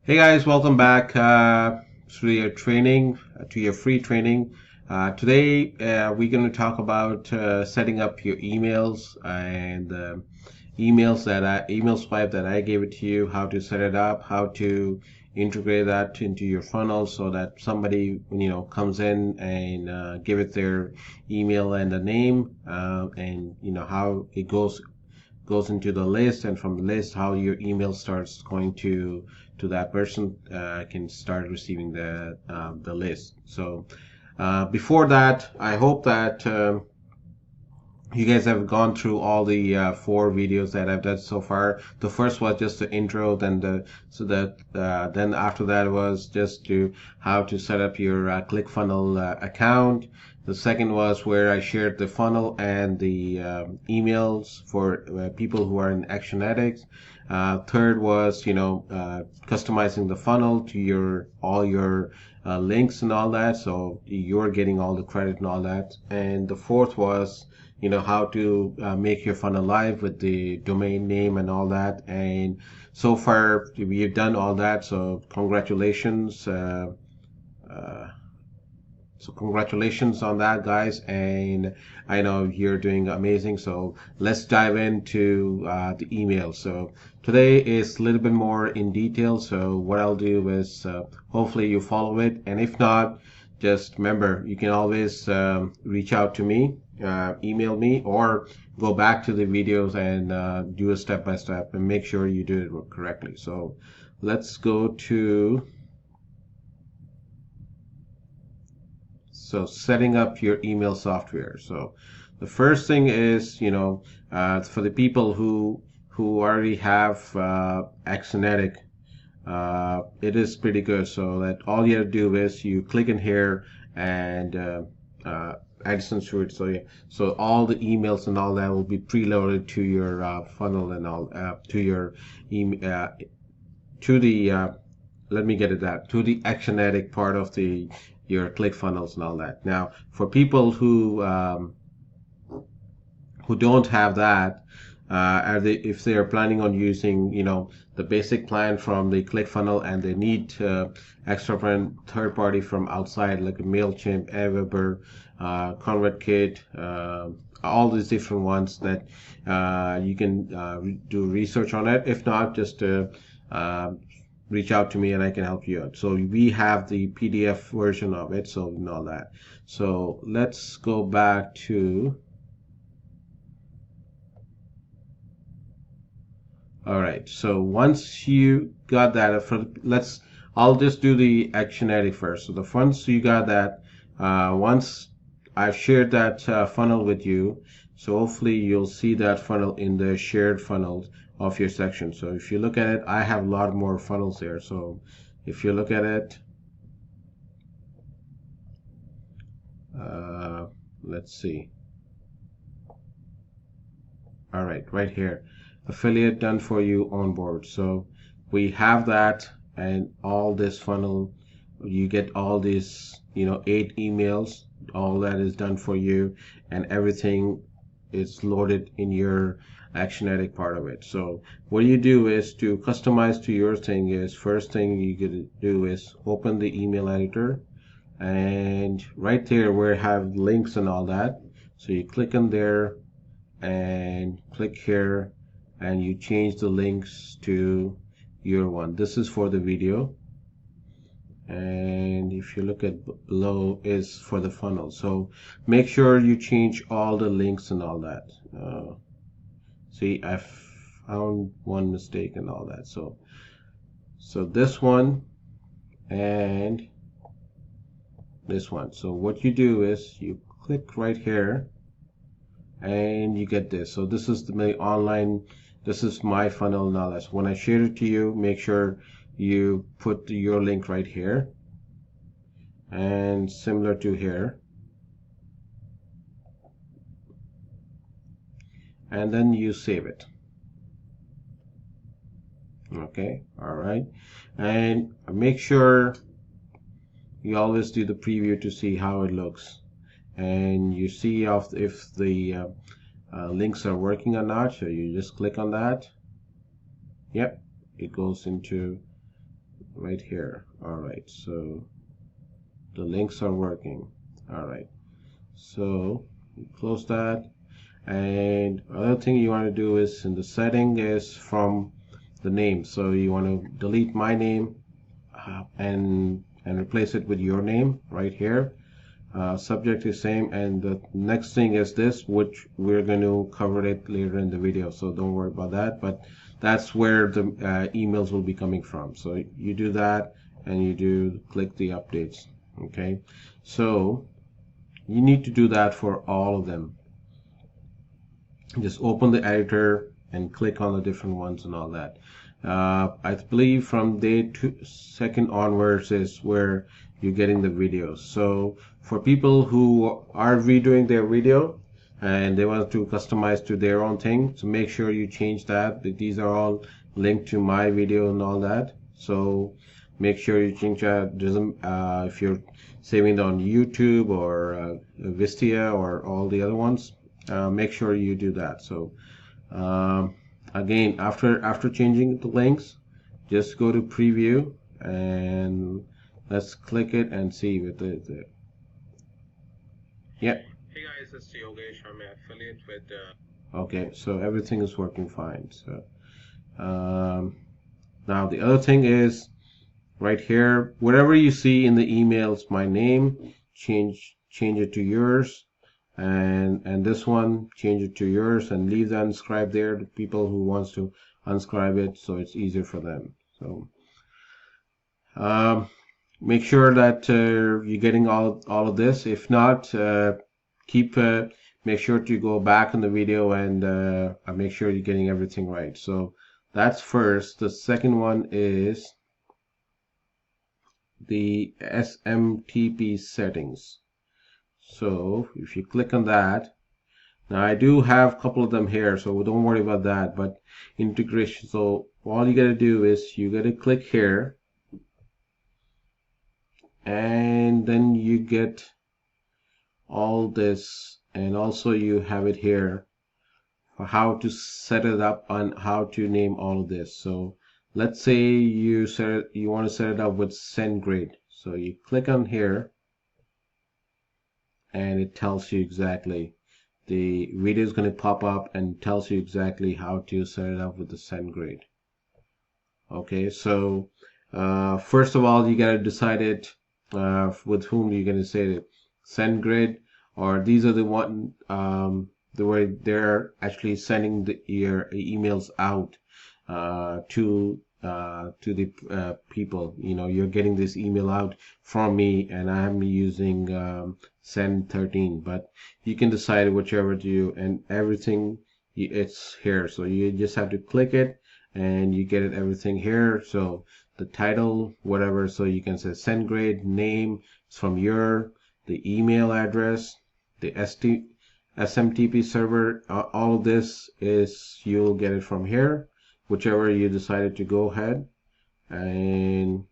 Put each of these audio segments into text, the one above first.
Hey guys, welcome back to your training, to your free training. Today we're going to talk about setting up your emails and email swipe that I gave it to you, how to set it up, how to integrate that into your funnel so that somebody comes in and give it their email and a name, and how it goes into the list, and from the list how your email starts going to that person, can start receiving the list. So before that, I hope that you guys have gone through all the four videos that I've done so far. The first was just the intro, then after that was just to how to set up your ClickFunnel account. The second was where I shared the funnel and the emails for people who are in Action Addicts. Third was customizing the funnel to your all your links and all that, so you're getting all the credit and all that. And the fourth was how to make your funnel live with the domain name and all that. And so far we've done all that, so congratulations. So congratulations on that, guys, and I know you're doing amazing. So let's dive into the email. So today is a little bit more in detail. So what I'll do is hopefully you follow it, and if not, just remember you can always reach out to me, email me, or go back to the videos and do a step by step and make sure you do it correctly. So let's go to setting up your email software. So the first thing is, for the people who already have Axonetic, it is pretty good. So that all you have to do is you click in here and add some to it. So yeah, so all the emails and all that will be preloaded to your funnel and all to your email to the let me get it that to the Axonetic part of the your ClickFunnels and all that. Now, for people who don't have that, if they are planning on using, the basic plan from the ClickFunnel, and they need extra third party from outside, like Mailchimp, Aweber, ConvertKit, all these different ones that you can do research on it. If not, just reach out to me and I can help you out. So we have the PDF version of it, so we know that. So let's go back to, all right, so once you got that, I'll just do the Actionary first. So once you got that, once I've shared that funnel with you, so hopefully you'll see that funnel in the shared funnels of your section. So if you look at it, I have a lot more funnels there. So if you look at it, let's see. All right, right here, affiliate done for you on board. So we have that, and all this funnel, you get all these 8 emails, all that is done for you, and everything is loaded in your Actionetic part of it. So what you do is to customize to your thing is, first thing you could do is open the email editor, and right there where I have links and all that, so you click on there and click here, and you change the links to your one. This is for the video, and if you look at below is for the funnel. So make sure you change all the links and all that. See, I found one mistake and all that. So this one and this one. So what you do is you click right here and you get this. So this is the online, this is my funnel knowledge. When I share it to you, make sure you put your link right here, and similar to here, and then you save it. Okay, all right, and make sure you always do the preview to see how it looks, and you see if the links are working or not. So you just click on that. Yep, it goes into right here. All right, so the links are working. All right, so close that. And other thing you want to do is in the setting is from the name. So you want to delete my name and replace it with your name right here. Subject is same, and the next thing is this, which we're going to cover it later in the video, so don't worry about that. But that's where the emails will be coming from. So you do that and you do click the updates. Okay, so you need to do that for all of them. Just open the editor and click on the different ones and all that. I believe from day 2 onwards is where you're getting the videos. So for people who are redoing their video and they want to customize to their own thing, so make sure you change that. These are all linked to my video and all that. So make sure you change that. If you're saving it on YouTube or Vistia or all the other ones, make sure you do that. So again, after changing the links, just go to preview and let's click it and see with the yeah. Hey guys, it's Yogesh. I'm an affiliate with. Okay, so everything is working fine. So now the other thing is right here, whatever you see in the emails, my name, change it to yours, and this one change it to yours, and leave the unscribe there to people who wants to unscribe it, so it's easier for them. So make sure that you're getting all of this. If not, make sure to go back in the video and make sure you're getting everything right. So that's first. The second one is the SMTP settings. So if you click on that, now I do have a couple of them here, so don't worry about that. But integration, so all you gotta do is you gotta click here, and then you get all this, and also you have it here for how to set it up and how to name all of this. So let's say you want to set it up with SendGrid. So you click on here and it tells you exactly, the video is going to pop up and tells you exactly how to set it up with the SendGrid. Okay, so first of all, you got to decide it with whom you're going to say it. SendGrid, or these are the one the way they're actually sending your emails out to the people. You know, you're getting this email out from me, and I'm using Send 13. But you can decide whichever to you, and everything it's here. So you just have to click it, and you get it everything here. So the title, whatever. So you can say SendGrid, name is from the email address, the SMTP server, all of this is, you'll get it from here, whichever you decided to go ahead. And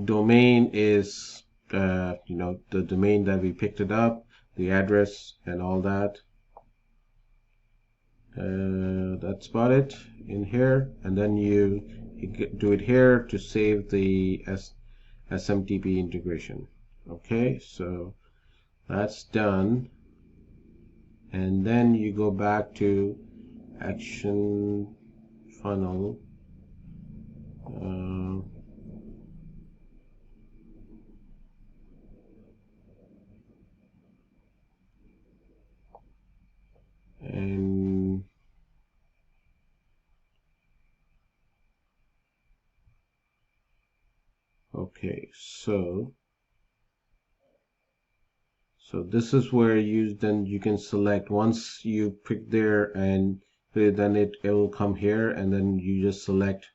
domain is the domain that we picked it up, the address and all that. That's about it in here, and then you do it here to save the SMTP integration. Okay, so that's done, and then you go back to action funnel. And okay, so this is where you can select, once you pick there, and then it will come here, and then you just select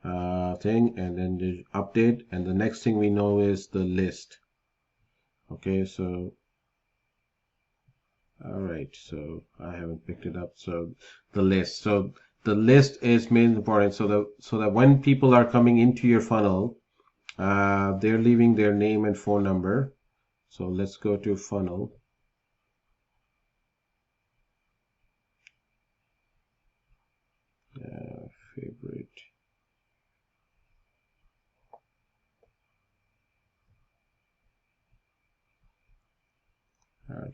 thing, and then just update, and the next thing we know is the list. Okay, so all right, so I haven't picked it up. So the list, is mainly important, so that when people are coming into your funnel, they're leaving their name and phone number. So let's go to funnel. Favorite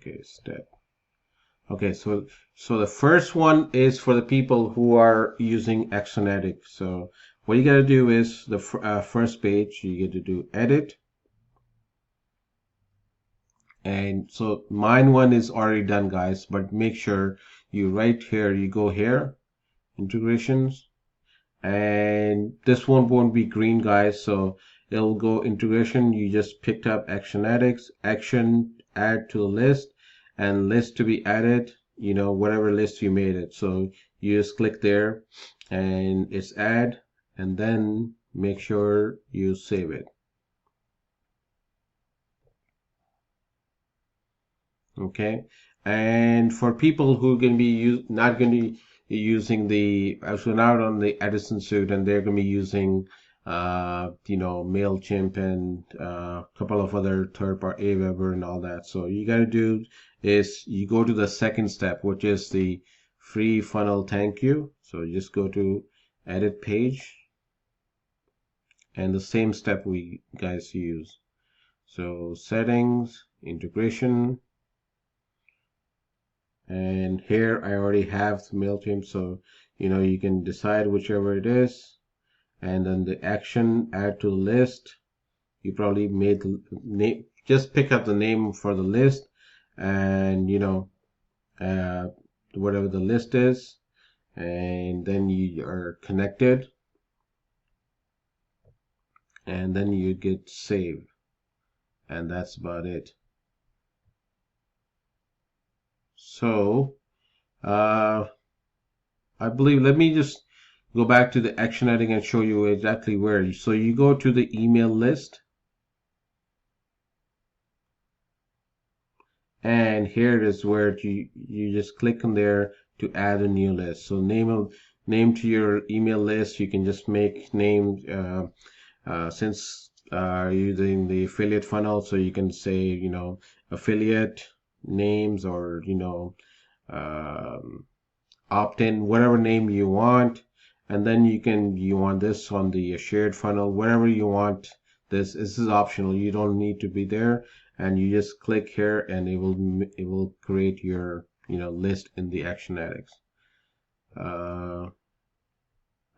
Okay, step. Okay, so the first one is for the people who are using Axonetic. So what you gotta do is the first page, you get to do edit. And so mine one is already done, guys, but make sure you right here, you go here, integrations, and this one won't be green, guys, so it'll go integration. You just picked up Actionetics, action, add to the list, and list to be added, you know, whatever list you made it. So you just click there and it's add, and then make sure you save it. Okay, and for people who can be not going to be using the actually not on the Edison suite, and they're going to be using you know, MailChimp and a couple of other third-party Aweber and all that. So you got to do is you go to the second step, which is the free funnel thank you. So you just go to edit page, and the same step we guys use. So settings, integration. And here I already have the MailChimp, so you know, you can decide whichever it is. And then the action, add to the list. You probably made the name, just pick up the name for the list, and you know, whatever the list is, and then you are connected, and then you get save, and that's about it. So I believe, let me just go back to the action heading and show you exactly where. So you go to the email list, and here it is where you just click on there to add a new list. So name to your email list, you can just make names since using the affiliate funnel, so you can say, you know, affiliate names, or you know, opt-in, whatever name you want. And then you want this on the shared funnel, whatever you want. This is optional, you don't need to be there, and you just click here and it will create your, you know, list in the Actionetics. I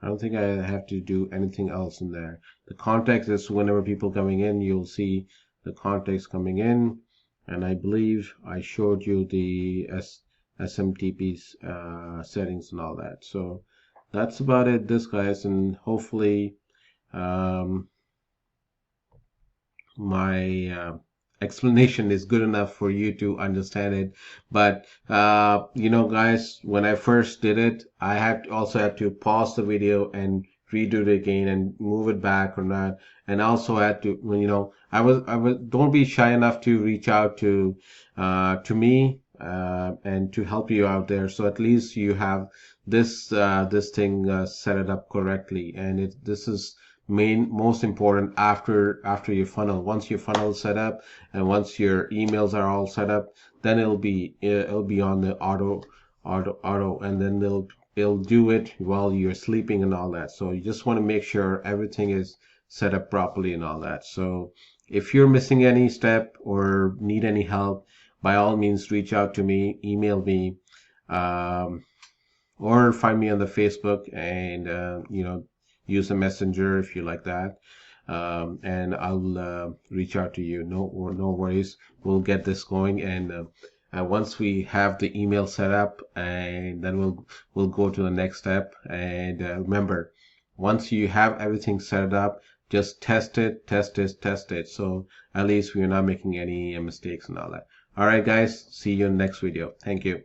don't think I have to do anything else in there. The context is whenever people coming in, you'll see the context coming in, and I believe I showed you the SMTP settings and all that. So that's about it, this guys, and hopefully my explanation is good enough for you to understand it. But you know, guys, when I first did it, I also had to pause the video and redo it again and move it back or not, and also had to, you know, I was don't be shy enough to reach out to me and to help you out there, so at least you have this thing set it up correctly. And this is most important after your funnel. Once your funnel is set up and once your emails are all set up, then it'll be on the auto, and then it'll do it while you're sleeping and all that. So you just want to make sure everything is set up properly and all that. So if you're missing any step or need any help, by all means reach out to me, email me, or find me on the Facebook, and you know, use a messenger if you like that, and I'll reach out to you. No worries, we'll get this going. And once we have the email set up, and then we'll go to the next step. And remember, once you have everything set up, just test it, so at least we're not making any mistakes and all that. All right, guys, see you in the next video. Thank you.